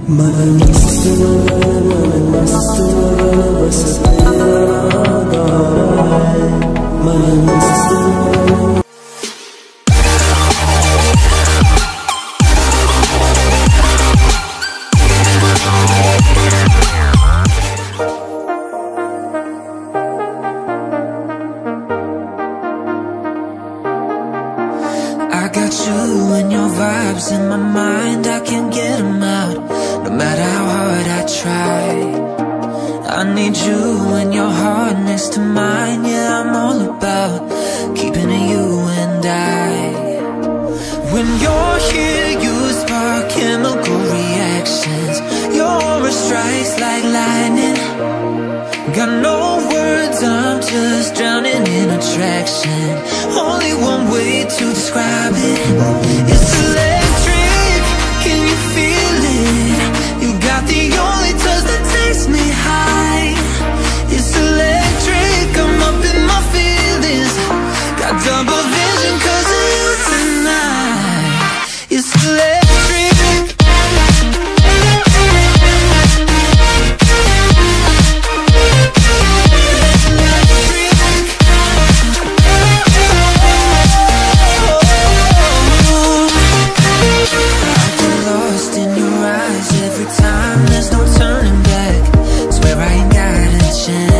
I got you and your vibes in my mind, I can't get them out, no matter how hard I try. I need you and your heart next to mine, yeah, I'm all about keeping it you and I. When you're here, you spark chemical reactions, your aura strikes like lightning. Got no words, I'm just drowning in attraction. Only one way to describe it. It's electric, can you feel it? You got the only touch that takes me high. It's electric, I'm up in my feelings. Got double vision 'cause of you tonight. It's electric. There's no turning back, swear I ain't got a chance.